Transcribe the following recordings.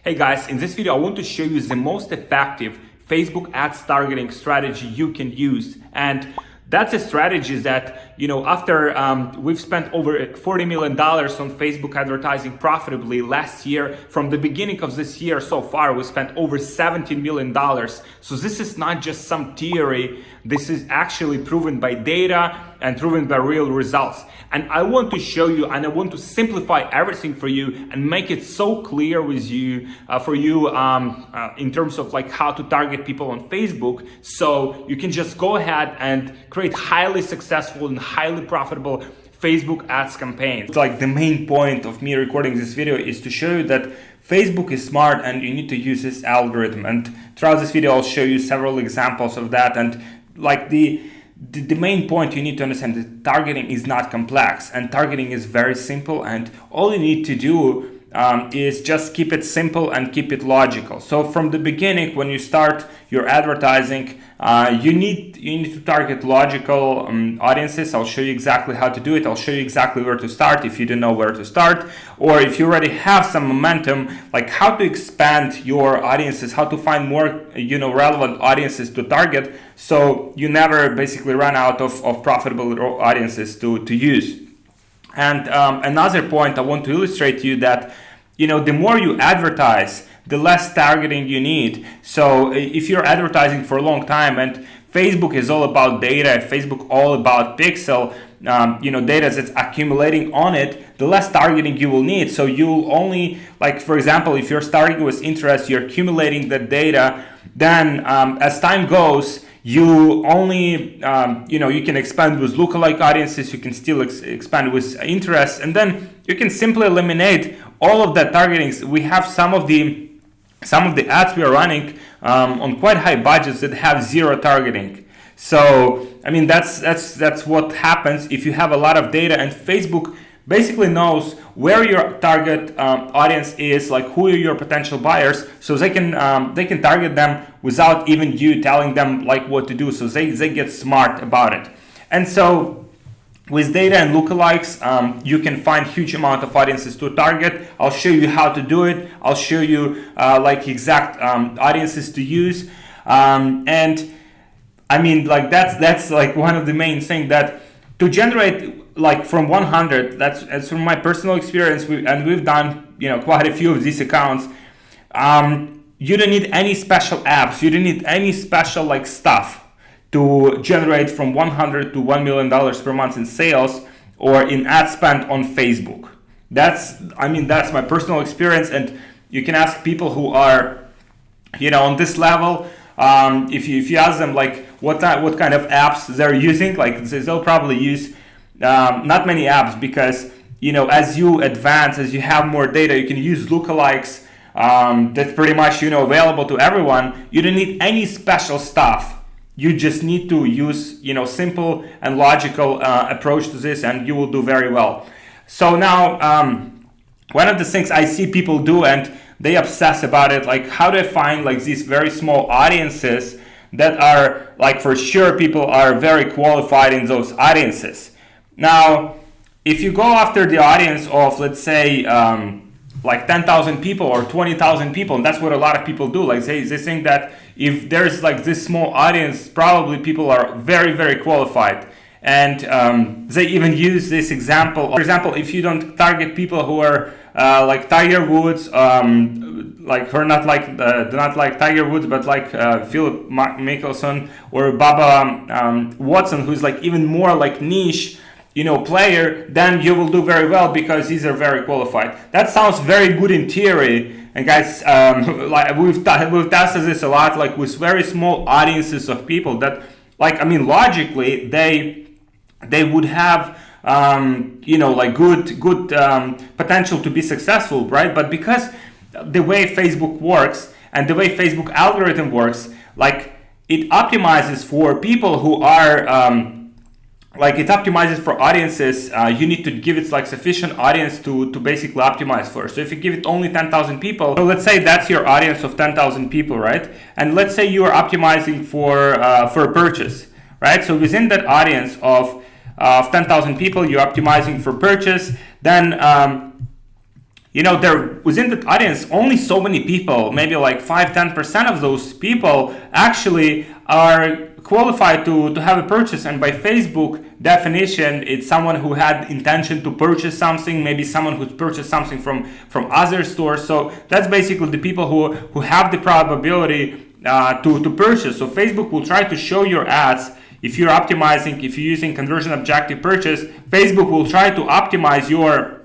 Hey guys, in this video I want to show you the most effective Facebook ads targeting strategy you can use. And that's a strategy that, after we've spent over $40 million on Facebook advertising profitably last year, from the beginning of this year so far, we spent over $17 million. So this is not just some theory. This is actually proven by data and proven by real results. And I want to show you, and I want to simplify everything for you and make it so clear with you, in terms of like how to target people on Facebook. So you can just go ahead and create highly successful and highly profitable Facebook ads campaigns. Like the main point of me recording this video is to show you that Facebook is smart and you need to use this algorithm. And throughout this video, I'll show you several examples of that. And like the main point you need to understand that targeting is not complex, and targeting is very simple, and all you need to do is just keep it simple and keep it logical. So from the beginning, when you start your advertising, you need to target logical audiences. I'll show you exactly how to do it. I'll show you exactly where to start if you don't know where to start, or if you already have some momentum, like how to expand your audiences, how to find more relevant audiences to target, so you never basically run out of profitable audiences to use. And another point I want to illustrate to you that, the more you advertise, the less targeting you need. So if you're advertising for a long time, and Facebook is all about data, Facebook all about pixel, data that's accumulating on it, the less targeting you will need. So you'll only, like for example, if you're starting with interest, you're accumulating the data, then as time goes, you only, you can expand with lookalike audiences, you can still expand with interests, and then you can simply eliminate all of that targeting. We have some of the ads we are running on quite high budgets that have zero targeting. So, that's what happens if you have a lot of data, and Facebook basically knows where your target audience is, like who are your potential buyers, so they can target them without even you telling them like what to do. So they get smart about it. And so with data and lookalikes, you can find huge amount of audiences to target. I'll show you how to do it. I'll show you exact audiences to use. That's like one of the main things, that to generate like from 100, that's from my personal experience, we've done quite a few of these accounts. You don't need any special apps, you don't need any special stuff to generate from 100 to $1 million per month in sales or in ad spend on Facebook. That's my personal experience, and you can ask people who are on this level. If you ask them what kind of apps they're using, they'll probably use not many apps, because as you advance, as you have more data, you can use lookalikes. That's pretty much available to everyone. You don't need any special stuff. You just need to use simple and logical approach to this, and you will do very well. So now one of the things I see people do, and they obsess about it, how do I find these very small audiences that are for sure people are very qualified in those audiences. Now, if you go after the audience of, let's say, 10,000 people or 20,000 people, and that's what a lot of people do. They think that if there's this small audience, probably people are very, very qualified. And they even use this example. For example, if you don't target people who are like Tiger Woods, who are not like Tiger Woods, but Philip Mickelson or Bubba Watson, who's even more niche player, then you will do very well, because these are very qualified. That sounds very good in theory, and guys, we've tested this a lot, with very small audiences of people that, logically they would have good potential to be successful, right? But because the way Facebook works and the way Facebook algorithm works, it optimizes for people who are it optimizes for audiences. You need to give it sufficient audience to basically optimize for. So if you give it only 10,000 people, so let's say that's your audience of 10,000 people, right? And let's say you are optimizing for a purchase, right? So within that audience of 10,000 people, you're optimizing for purchase. Then there within the audience, only so many people, maybe like 5-10% of those people actually are qualified to have a purchase. And by Facebook definition, it's someone who had intention to purchase something, maybe someone who's purchased something from other stores. So that's basically the people who have the probability to purchase. So Facebook will try to show your ads. If you're optimizing, if you're using conversion objective purchase, Facebook will try to optimize your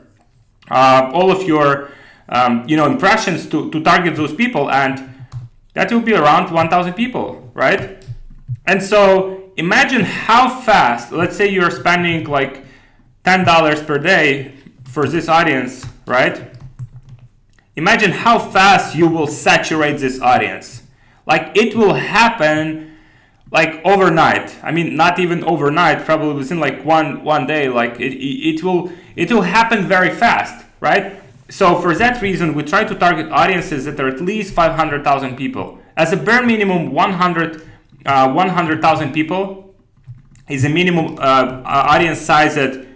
all of your impressions to target those people, and that will be around 1,000 people, right? And so imagine how fast, let's say you're spending like $10 per day for this audience, right? Imagine how fast you will saturate this audience. Like it will happen like overnight. I mean, not even overnight, probably within like one day. Like it will happen very fast, right? So for that reason, we try to target audiences that are at least 500,000 people. As a bare minimum, 100,000 people is a minimum audience size that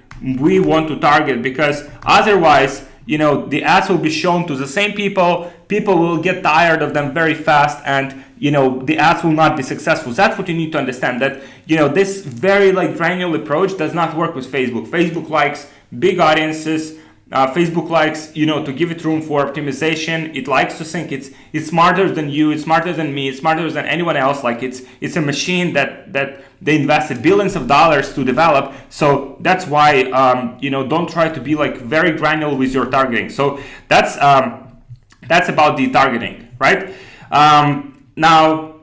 we want to target, because otherwise, the ads will be shown to the same people. People will get tired of them very fast, and the ads will not be successful. That's what you need to understand, that this very granular approach does not work with Facebook. Facebook likes big audiences. Facebook likes to give it room for optimization. It likes to think it's smarter than you, it's smarter than me, it's smarter than anyone else. Like it's a machine that they invested billions of dollars to develop. So that's why don't try to be very granular with your targeting. So that's about the targeting, right? Now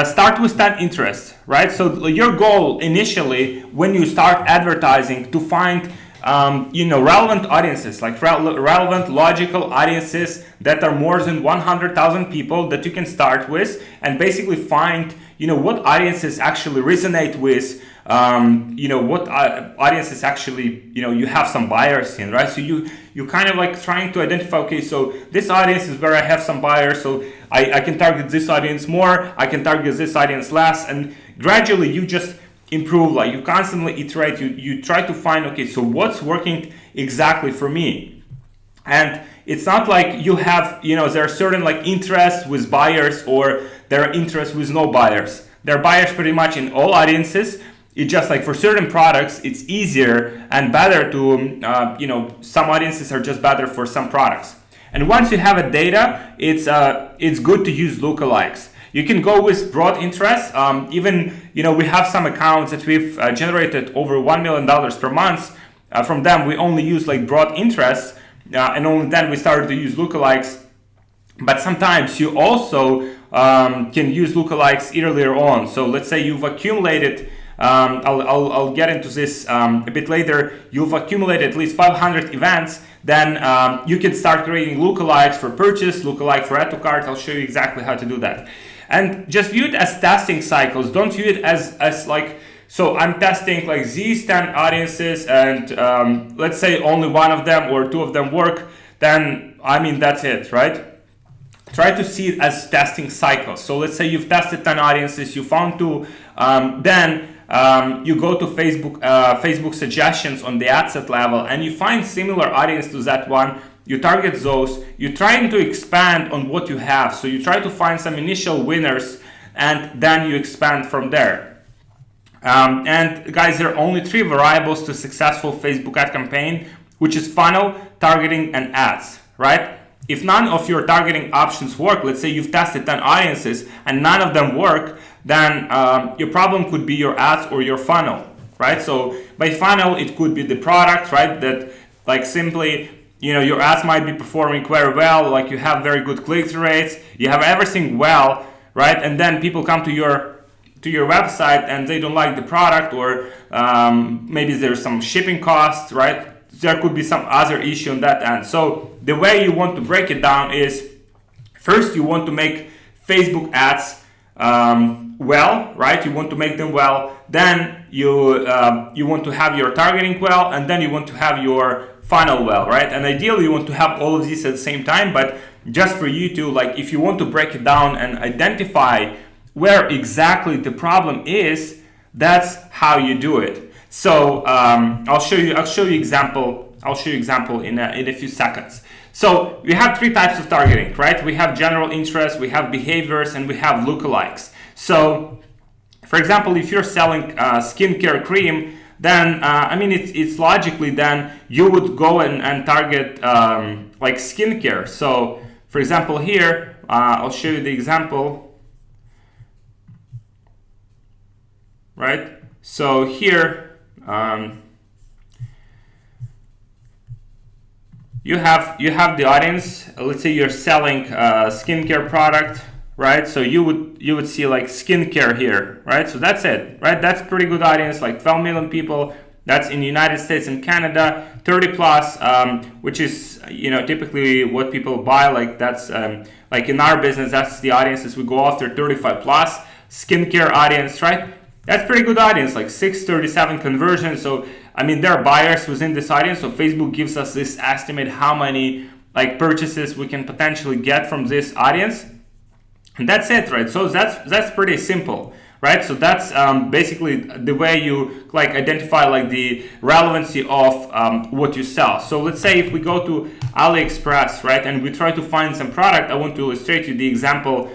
start with that interest, right? So your goal initially when you start advertising to find relevant audiences, like relevant, logical audiences that are more than 100,000 people that you can start with, and basically find, what audiences actually resonate with, what audiences actually, you have some buyers in, right? So you kind of trying to identify, okay, so this audience is where I have some buyers, so I can target this audience more, I can target this audience less, and gradually you just improve, you constantly iterate, you try to find, okay, so what's working exactly for me. And it's not like you have, there are certain interests with buyers, or there are interests with no buyers. There are buyers pretty much in all audiences. It's just for certain products, it's easier and better to, some audiences are just better for some products. And once you have a data, it's good to use lookalikes. You can go with broad interests. Even, we have some accounts that we've generated over $1 million per month. From them, we only use broad interests, and only then we started to use lookalikes. But sometimes you also can use lookalikes earlier on. So let's say you've accumulated, I'll get into this a bit later, you've accumulated at least 500 events, then you can start creating lookalikes for purchase, lookalike for add to cart. I'll show you exactly how to do that. And just view it as testing cycles. Don't view it as so I'm testing these 10 audiences, and let's say only one of them or two of them work, then that's it, right? Try to see it as testing cycles. So let's say you've tested 10 audiences, you found two, then you go to Facebook suggestions on the ad set level, and you find similar audience to that one. You target those, you're trying to expand on what you have. So you try to find some initial winners, and then you expand from there. And guys, there are only 3 variables to successful Facebook ad campaign, which is funnel, targeting, and ads, right? If none of your targeting options work, let's say you've tested 10 audiences and none of them work, then your problem could be your ads or your funnel, right? So by funnel, it could be the product, right? That simply, your ads might be performing very well, you have very good click-through rates, you have everything well, right? And then people come to your website and they don't like the product, or maybe there's some shipping costs, right? There could be some other issue on that end. So the way you want to break it down is, first you want to make Facebook ads well, right? You want to make them well. Then you want to have your targeting well, and then you want to have your funnel well, right? And ideally you want to have all of these at the same time, but just for you to if you want to break it down and identify where exactly the problem is, that's how you do it. So I'll show you example I'll show you example in a few seconds. So we have three types of targeting, right? We have general interest, we have behaviors, and we have lookalikes. So for example, if you're selling skincare cream, then I mean it's logically then you would go and target like skincare. So for example here, I'll show you the example, right? So here you have the audience. Let's say you're selling a skincare product, right? So you would see like skincare here, right? So that's it, right? That's pretty good audience, like 12 million people. That's in the United States and Canada, 30 plus, which is, you know, typically what people buy. Like that's like in our business, that's the audiences we go after, 35 plus skincare audience, right? That's pretty good audience, like 637 conversions. So I mean, there are buyers within this audience. So Facebook gives us this estimate how many like purchases we can potentially get from this audience. And that's it, right? So that's pretty simple, right? So that's basically the way you like identify like the relevancy of what you sell. So let's say if we go to AliExpress, right, and we try to find some product, I want to illustrate you the example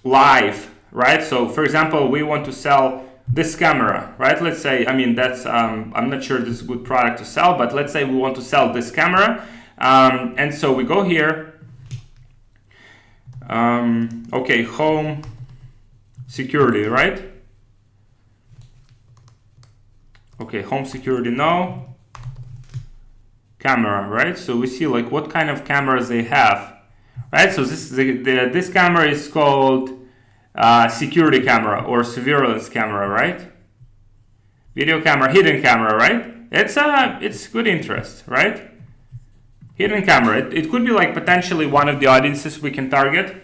live, right? So for example, we want to sell this camera, right? Let's say, I mean, that's I'm not sure this is a good product to sell, but let's say we want to sell this camera, and so we go here. Okay, home security, right? Okay, home security, no. Camera, right? So we see like what kind of cameras they have, right? So this camera is called security camera or surveillance camera, right? Video camera, hidden camera, right? It's good interest, right? Hidden camera. It could be like potentially one of the audiences we can target.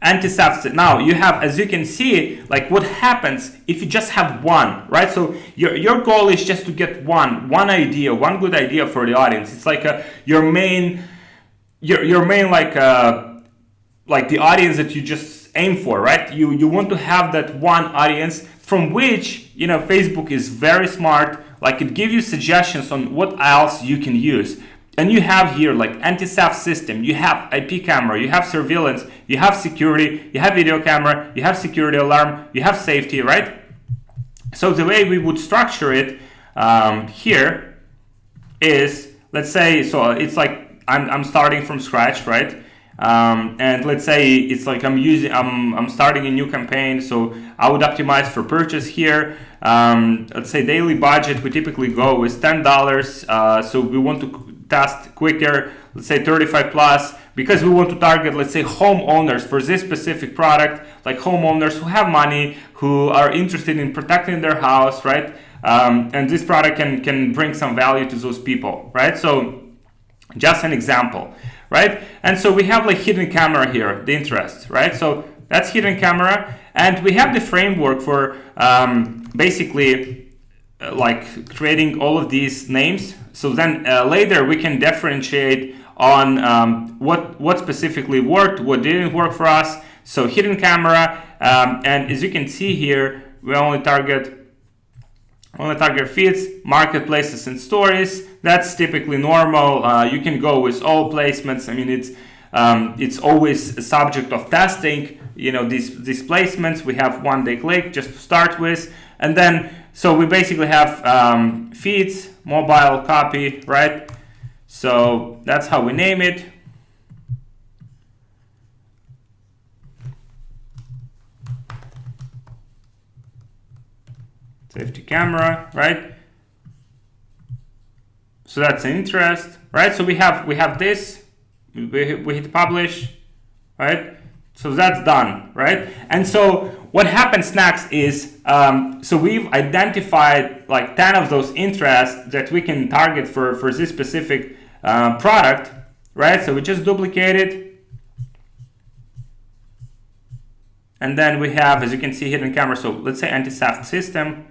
Anti-theft. Now you have, as you can see, like what happens if you just have one, right? So your goal is just to get one idea, one good idea for the audience. It's like your main like the audience that you just aim for, right? You want to have that one audience from which, you know, Facebook is very smart. Like it gives you suggestions on what else you can use. And you have here like anti-theft system, you have IP camera, you have surveillance, you have security, you have video camera, you have security alarm, you have safety, right? So the way we would structure it here is, let's say, so it's like I'm starting from scratch, right? And let's say it's like I'm starting a new campaign, so I would optimize for purchase here. Let's say daily budget, we typically go with $10. So we want to test quicker, let's say 35 plus, because we want to target, let's say, homeowners for this specific product, like homeowners who have money, who are interested in protecting their house, right? And this product can bring some value to those people, right? So just an example, right? And so we have like hidden camera here, the interest, right? So that's hidden camera, and we have the framework for basically like creating all of these names. So then later we can differentiate on what specifically worked, what didn't work for us. So hidden camera, and as you can see here, we only target feeds, marketplaces, and stories. That's typically normal. You can go with all placements. I mean, it's always a subject of testing. You know, these placements. We have one day click just to start with, and then so we basically have feeds, mobile, copy, right? So that's how we name it. Safety camera, right? So that's interest, right? So we have this, we hit publish, right? So that's done, right? And so what happens next is, so we've identified like 10 of those interests that we can target for this specific product, right? So we just duplicate it. And then we have, as you can see, hidden camera. So let's say anti-theft system.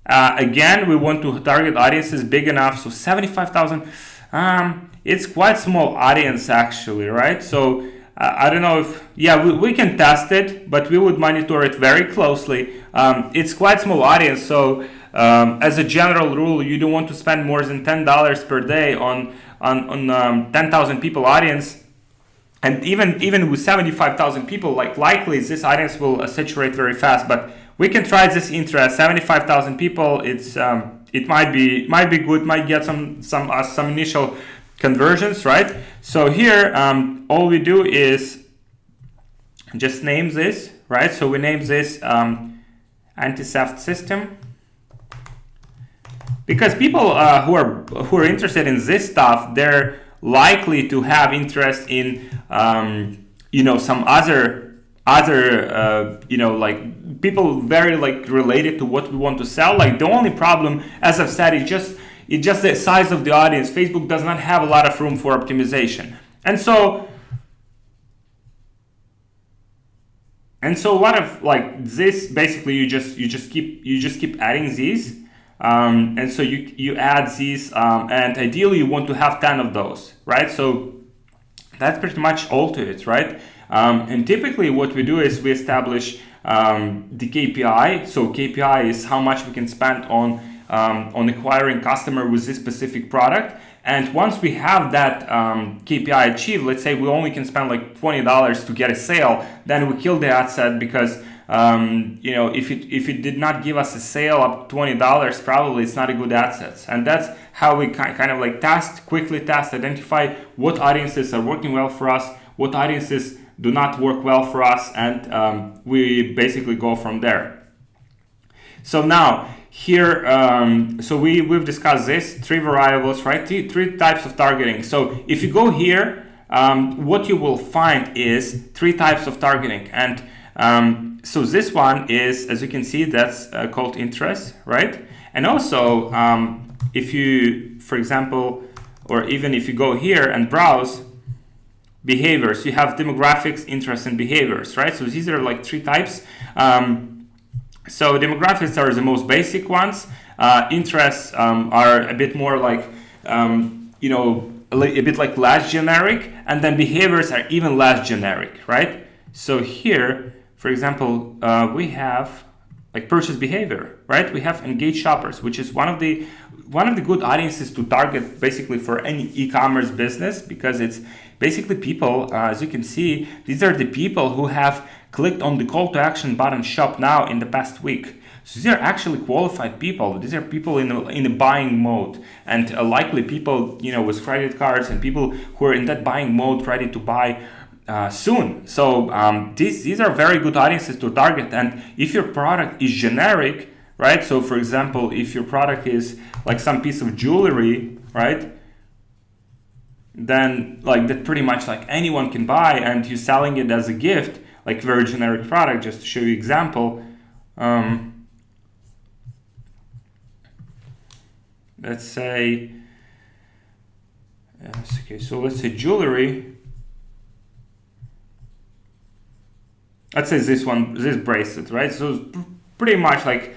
Again, we want to target audiences big enough. So 75,000, it's quite small audience actually, right? So I don't know if, yeah, we can test it, but we would monitor it very closely. It's quite small audience, so As a general rule, you don't want to spend more than $10 per day on 10,000 people audience. And even with 75,000 people, like likely this audience will saturate very fast. But we can try this interest. 75,000 people. It might be good. Might get some initial conversions, right? So here, all we do is just name this, right? So we name this anti-theft system, because people who are interested in this stuff, they're likely to have interest in some other like people very like related to what we want to sell. Like the only problem, as I've said, it's just the size of the audience. Facebook does not have a lot of room for optimization, and so a lot of like this, basically you just keep adding these. And so you add these, and ideally you want to have 10 of those, right? So that's pretty much all to it, right? And typically what we do is we establish the KPI. So KPI is how much we can spend on acquiring customer with this specific product. And once we have that KPI achieved, let's say we only can spend like $20 to get a sale, then we kill the ad set, because if it did not give us a sale up $20, probably it's not a good ad set. And that's how we kind of like quickly test, identify what audiences are working well for us, what audiences do not work well for us, and we basically go from there. So now here, so we've discussed this, 3 variables, right? Three types of targeting. So if you go here, what you will find is 3 types of targeting. And so this one is, as you can see, that's called interest, right? And also, if you, for example, or even if you go here and browse behaviors, you have demographics, interests, and behaviors, right? So these are like 3 types. So demographics are the most basic ones. Interests are a bit more like, a bit like less generic, and then behaviors are even less generic, right? So here, for example, we have like purchase behavior, right? We have engaged shoppers, which is one of the good audiences to target basically for any e-commerce business, because it's basically people, as you can see, these are the people who have clicked on the call to action button shop now in the past week. So these are actually qualified people. These are people in a buying mode, and likely people with credit cards, and people who are in that buying mode ready to buy soon. So these are very good audiences to target. And if your product is generic, right? So for example, if your product is like some piece of jewelry, right? Then like that pretty much like anyone can buy, and you're selling it as a gift, like very generic product. Just to show you example, let's say, okay, so let's say jewelry. Let's say this bracelet, right? So it's pretty much like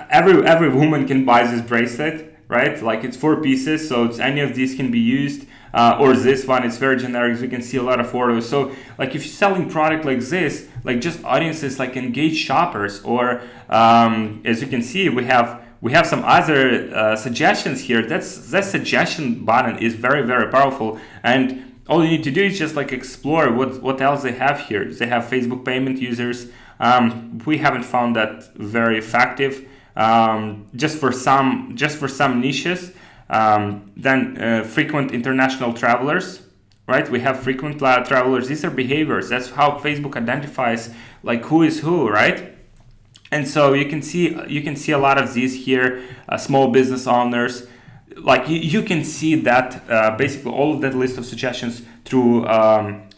every woman can buy this bracelet, right? Like it's 4 pieces, so it's any of these can be used. Or this one, it's very generic, so you can see a lot of orders. So like if you're selling product like this, like just audiences like engaged shoppers, or as you can see, we have some other suggestions here. That suggestion button is very, very powerful, and all you need to do is just like explore what else they have here. They have Facebook payment users. We haven't found that very effective. Just for some niches. Then frequent international travelers, right? We have frequent travelers. These are behaviors. That's how Facebook identifies like who is who, right? And so you can see a lot of these here. Small business owners. Like you can see that basically all of that list of suggestions through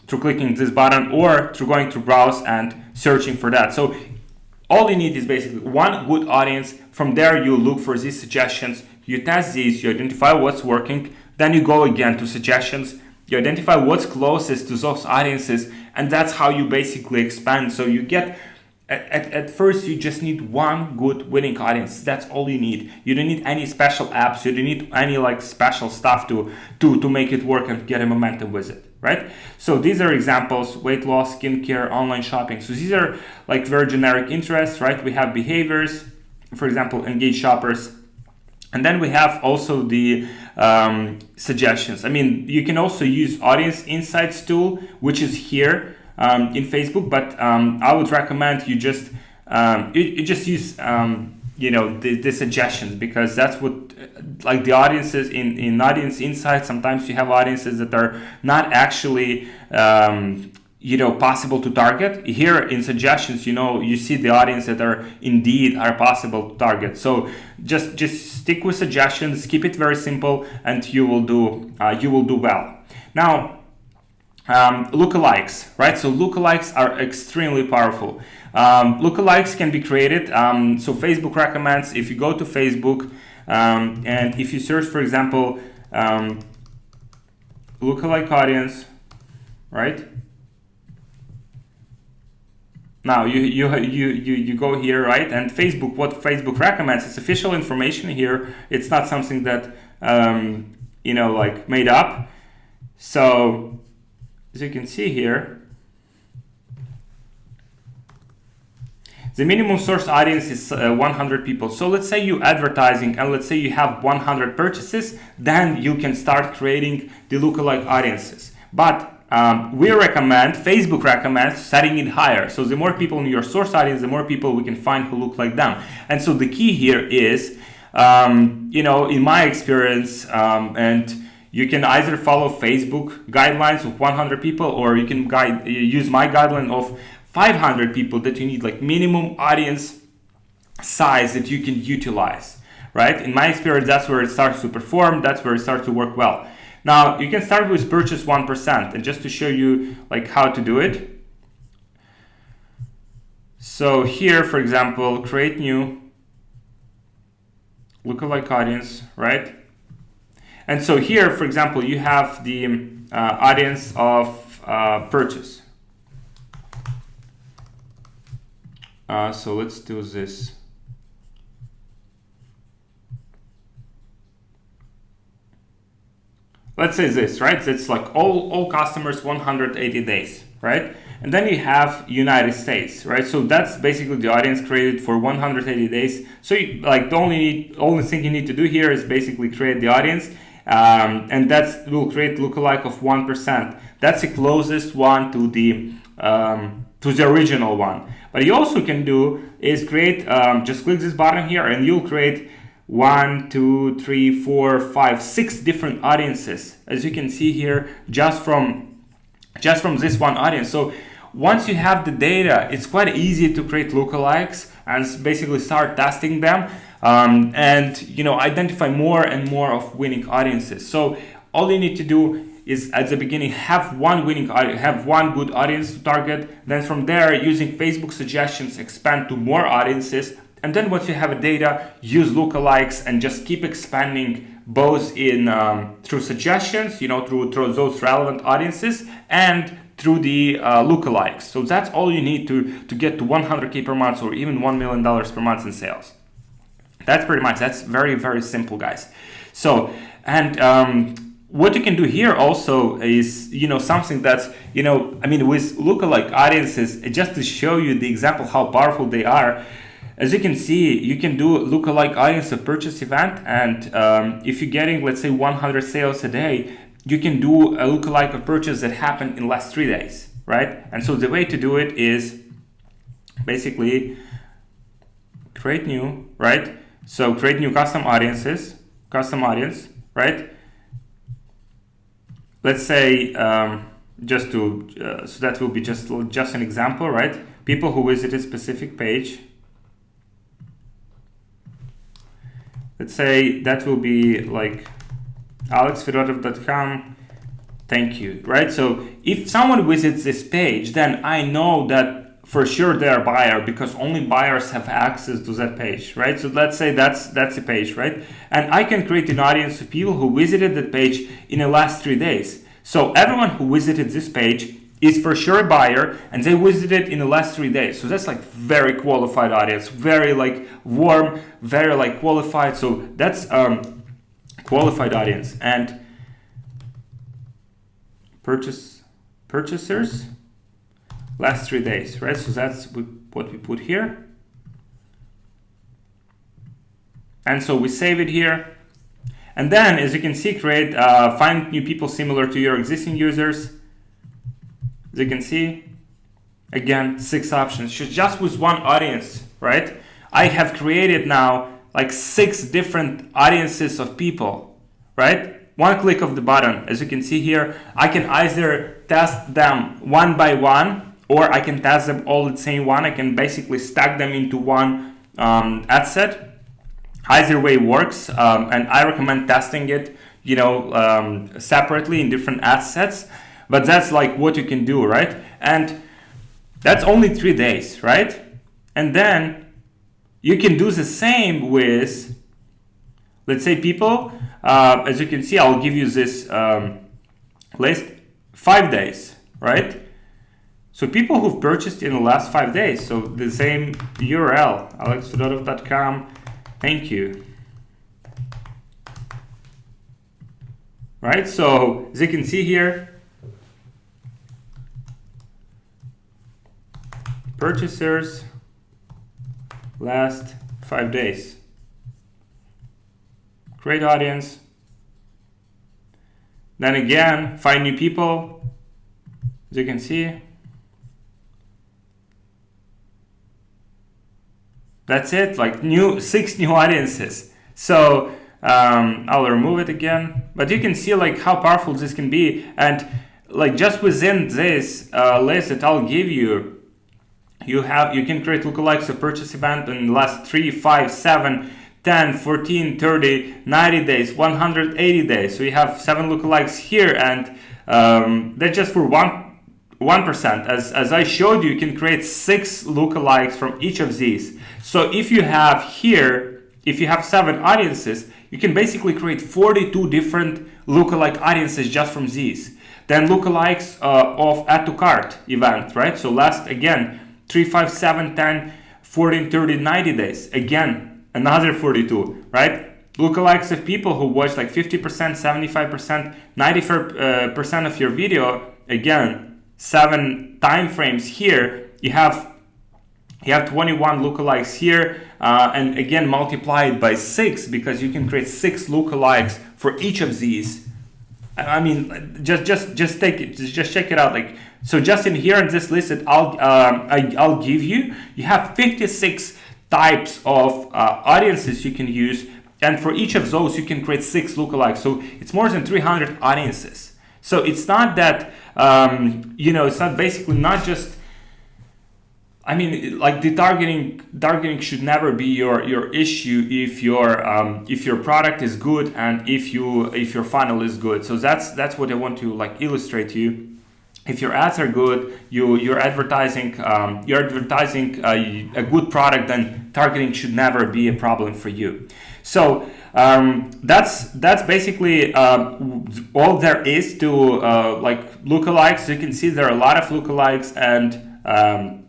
clicking this button, or through going to browse and searching for that. So all you need is basically one good audience. From there, you look for these suggestions, you test these, you identify what's working, then you go again to suggestions, you identify what's closest to those audiences, and that's how you basically expand. So you get, at first, you just need one good winning audience. That's all you need. You don't need any special apps. You don't need any like special stuff to make it work and get a momentum with it, right? So these are examples: weight loss, skincare, online shopping. So these are like very generic interests, right? We have behaviors. for example, engaged shoppers. And then we have also the suggestions. I mean, you can also use Audience Insights tool, which is here in Facebook, but I would recommend you just you just use the suggestions, because that's what, like the audiences in Audience Insights, sometimes you have audiences that are not actually possible to target. Here in suggestions, you see the audience that are possible to target. So just stick with suggestions, keep it very simple, and you will do well. Now, lookalikes, right? So lookalikes are extremely powerful. Lookalikes can be created. So Facebook recommends, if you go to Facebook and if you search, for example, lookalike audience, right? Now you go here, right? And Facebook, what Facebook recommends is official information here. It's not something that like made up. So as you can see here, the minimum source audience is 100 people. So let's say you're advertising and let's say you have 100 purchases, then you can start creating the lookalike audiences. But Facebook recommends setting it higher. So the more people in your source audience, the more people we can find who look like them. And so the key here is, in my experience, and you can either follow Facebook guidelines of 100 people, or you can use my guideline of 500 people that you need, like minimum audience size that you can utilize, right? In my experience, that's where it starts to perform. That's where it starts to work well. Now, you can start with purchase 1%, and just to show you like how to do it. So here, for example, create new lookalike audience, right? And so here, for example, you have the audience of purchase. So let's do this. Let's say this, right? It's like all customers 180 days, right? And then you have United States, right? So that's basically the audience created for 180 days. So the only thing you need to do here is basically create the audience, and that will create lookalike of 1%. That's the closest one to the original one. But you also can do is create, just click this button here and you'll create 1, 2, 3, 4, 5, 6 different audiences, as you can see here, just from this one audience. So once you have the data, it's quite easy to create lookalikes and basically start testing them, and identify more and more of winning audiences. So all you need to do is at the beginning have one good audience to target. Then from there, using Facebook suggestions, expand to more audiences. And then once you have a data, use lookalikes and just keep expanding both in through suggestions, through those relevant audiences, and through the lookalikes. So that's all you need to get to 100K per month or even $1 million per month in sales. That's very, very simple, guys. So, and what you can do here also is, something that's, with lookalike audiences, just to show you the example how powerful they are. As you can see, you can do lookalike audience of purchase event, and if you're getting, let's say, 100 sales a day, you can do a lookalike of purchase that happened in last 3 days, right? And so the way to do it is basically create new, right? So create new custom audience, right? Let's say so that will be just an example, right? People who visited specific page. Let's say that will be like alexfedotov.com. Thank you, right? So if someone visits this page, then I know that for sure they're a buyer, because only buyers have access to that page, right? So let's say that's the page, right? And I can create an audience of people who visited that page in the last 3 days. So everyone who visited this page is for sure a buyer, and they visited in the last 3 days. So that's like very qualified audience, very like warm, very like qualified. So that's qualified audience. And purchasers last 3 days, right? So that's what we put here. And so we save it here. And then, as you can see, find new people similar to your existing users. As you can see, again, 6 options, just with one audience, right? I have created now like 6 different audiences of people, right? One click of the button. As you can see here, I can either test them one by one, or I can test them all at the same one. I can basically stack them into one ad set. Either way works, and I recommend testing it, separately in different ad sets. But that's like what you can do, right? And that's only 3 days, right? And then you can do the same with, let's say, people. As you can see, I'll give you this list, 5 days, right? So people who've purchased in the last 5 days. So the same URL, alexfedotov.com. Thank you. Right, so as you can see here, purchasers last 5 days. Create audience. Then again, find new people. As you can see, that's it, like 6 new audiences. So I'll remove it again, but you can see like how powerful this can be. And like just within this list that I'll give you, you can create lookalikes of purchase event in the last 3, 5, 7, 10, 14, 30, 90 days, 180 days. So you have 7 lookalikes here, and they're just for 1%. As I showed you, you can create 6 lookalikes from each of these. So if you have 7 audiences, you can basically create 42 different lookalike audiences just from these. Then lookalikes of add to cart event, right? So last, again, 3, 5, 7, 10, 14, 30, 90 days. Again, another 42, right? Lookalikes of people who watch like 50%, 75%, 90% of your video. Again, 7 time frames here. You have 21 lookalikes here, and again multiply it by 6, because you can create 6 lookalikes for each of these. I mean, just take it, just check it out. Like, so just in here in this list that I'll give you, you have 56 types of audiences you can use, and for each of those you can create 6 lookalikes. So it's more than 300 audiences. So it's not that it's not basically not just. I mean, like the targeting should never be your issue if your product is good and if your funnel is good. So that's what I want to like illustrate to you. If your ads are good, you're advertising a good product, then targeting should never be a problem for you. So that's basically all there is to like lookalikes. You can see there are a lot of lookalikes, and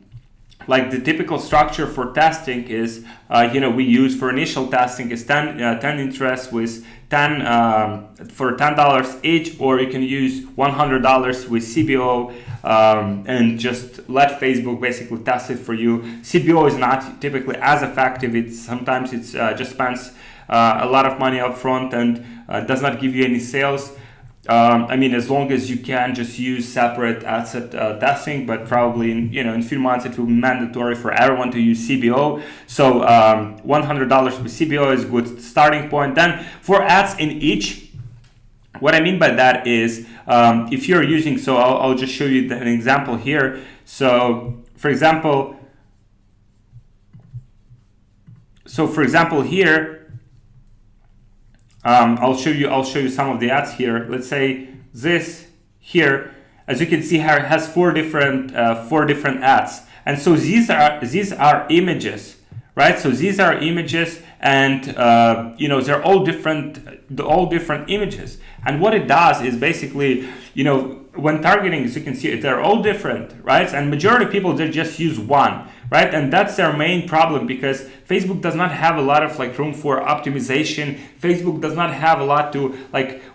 like the typical structure for testing is, we use for initial testing is 10 interests with 10 for $10 each, or you can use $100 with CBO, and just let Facebook basically test it for you. CBO is not typically as effective. Sometimes it's just spends a lot of money up front and does not give you any sales. I mean, as long as you can just use separate ad set testing, but probably in a few months it will be mandatory for everyone to use CBO. So $100 with CBO is a good starting point. Then for ads in each, what I mean by that is if you're using, so I'll just show you an example here. So for example here, I'll show you some of the ads here. Let's say this here, as you can see here, has four different ads, and so these are images, right? So these are images, and they're all different images. And what it does is basically, when targeting, as you can see, they're all different, right? And majority of people, they just use one, right? And that's their main problem, because Facebook does not have a lot of room for optimization. Facebook does not have a lot to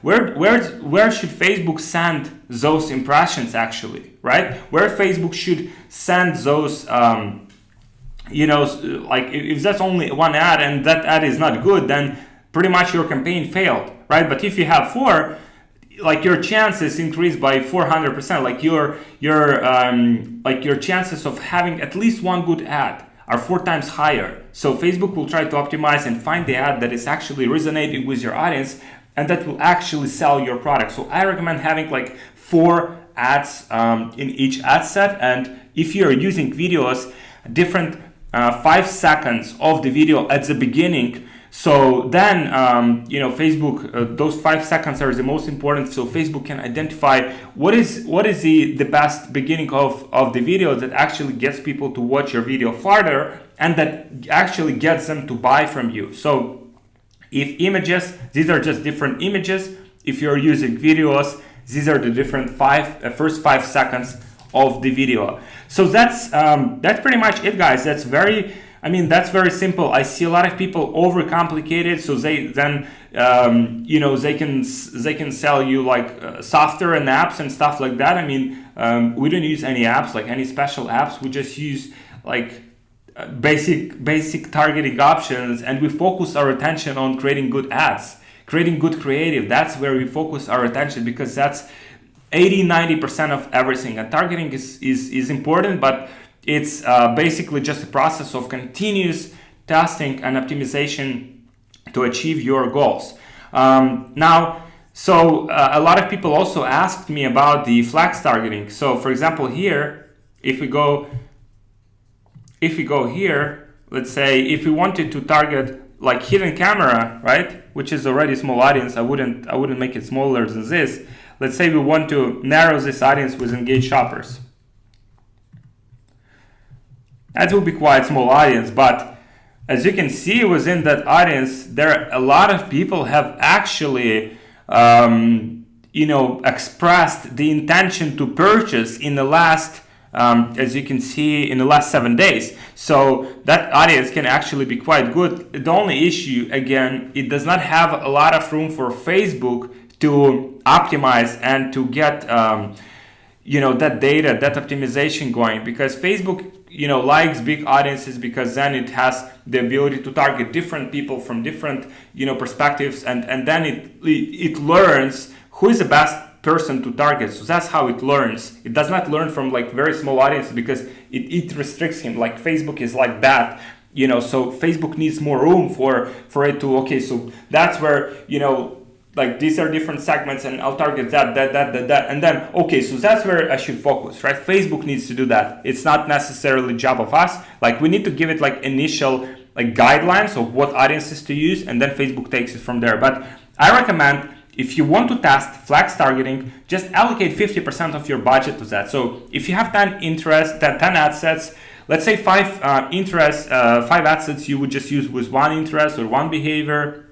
where should Facebook send those impressions actually, right? Where Facebook should send those like if that's only one ad and that ad is not good, then pretty much your campaign failed, right? But if you have 4, like your chances increase by 400%. Like your chances of having at least one good ad are 4 times higher. So Facebook will try to optimize and find the ad that is actually resonating with your audience and that will actually sell your product. So I recommend having like 4 ads in each ad set. And if you're using videos, different 5 seconds of the video at the beginning. So then, Facebook, those 5 seconds are the most important. So Facebook can identify what is the best beginning of the video that actually gets people to watch your video farther and that actually gets them to buy from you. So if images, these are just different images. If you're using videos, these are the different first 5 seconds of the video. So that's pretty much it, guys. That's very simple. I see a lot of people overcomplicate it, so they then they can sell you like software and apps and stuff like that. I mean, we don't use any apps, like any special apps. We just use like basic targeting options, and we focus our attention on creating good ads, creating good creative. That's where we focus our attention, because that's 80-90% of everything. And targeting is important, but it's basically just a process of continuous testing and optimization to achieve your goals. A lot of people also asked me about the flex targeting. So for example, here, if we go here, let's say if we wanted to target like hidden camera, right, which is already a small audience, I wouldn't make it smaller than this. Let's say we want to narrow this audience with engaged shoppers. That will be quite small audience, but as you can see within that audience, there are a lot of people have actually expressed the intention to purchase in the last as you can see in the last 7 days. So that audience can actually be quite good. The only issue, again, it does not have a lot of room for Facebook to optimize and to get that data, that optimization going, because Facebook likes big audiences, because then it has the ability to target different people from different perspectives, and then it learns who is the best person to target. So that's how it learns. It does not learn from like very small audiences, because it restricts him. Like Facebook is like that, so Facebook needs more room for it to, okay, so that's where like these are different segments, and I'll target that, and then, okay, so that's where I should focus, right? Facebook needs to do that. It's not necessarily job of us. Like we need to give it like initial like guidelines of what audiences to use, and then Facebook takes it from there. But I recommend, if you want to test flex targeting, just allocate 50% of your budget to that. So if you have 10 ad sets, let's say 5 ad sets you would just use with one interest or one behavior.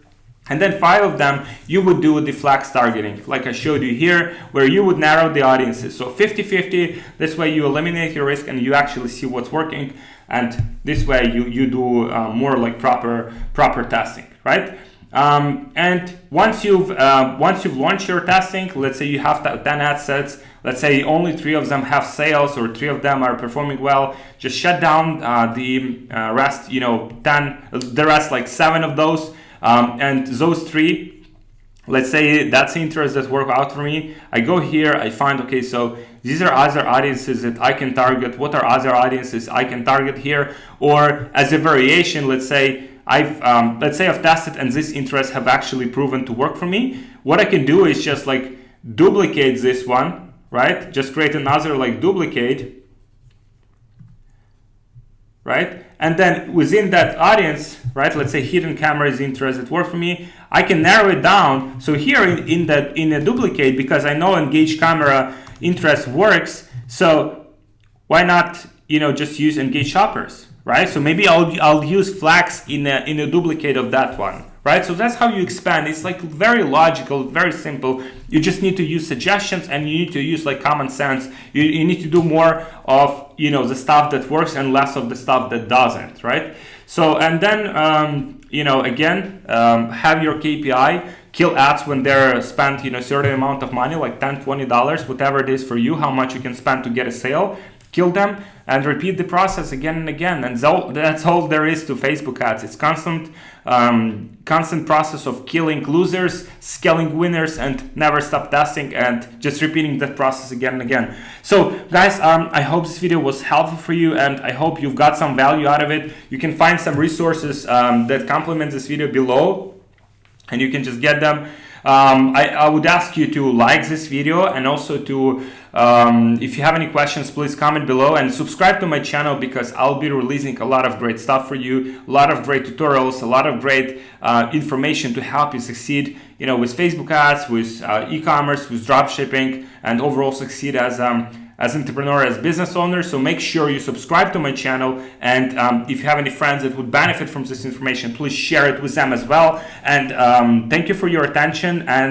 And then 5 of them, you would do the flex targeting, like I showed you here, where you would narrow the audiences. So 50-50, this way you eliminate your risk and you actually see what's working. And this way you do more like proper testing, right? And once you've launched your testing, let's say you have 10 ad sets, let's say only 3 of them have sales or 3 of them are performing well, just shut down the rest, 10, the rest like 7 of those. And those 3, let's say that's the interest that work out for me. I go here, I find, okay, so these are other audiences that I can target. What are other audiences I can target here? Or as a variation, let's say I've tested and this interests have actually proven to work for me. What I can do is just like duplicate this one, right? Just create another like duplicate, right? And then within that audience, right, let's say hidden camera is interest that work for me, I can narrow it down. So here in a duplicate, because I know engaged camera interest works, so why not just use engaged shoppers, right? So maybe I'll use flex in a duplicate of that one, right? So that's how you expand. It's like very logical, very simple. You just need to use suggestions, and you need to use like common sense. You need to do more of the stuff that works and less of the stuff that doesn't, right? So and then have your KPI. Kill ads when they're spent certain amount of money, like $10-20, whatever it is for you, how much you can spend to get a sale. kill them, and repeat the process again and again. And that's all there is to Facebook ads. It's constant process of killing losers, scaling winners, and never stop testing and just repeating that process again and again. So guys, I hope this video was helpful for you, and I hope you've got some value out of it. You can find some resources that complement this video below, and you can just get them. I would ask you to like this video, and also to, if you have any questions, please comment below, and subscribe to my channel, because I'll be releasing a lot of great stuff for you, a lot of great tutorials, a lot of great information to help you succeed, with Facebook ads, with e-commerce, with dropshipping, and overall succeed as entrepreneur, as business owner. So make sure you subscribe to my channel, and if you have any friends that would benefit from this information, please share it with them as well. And thank you for your attention, and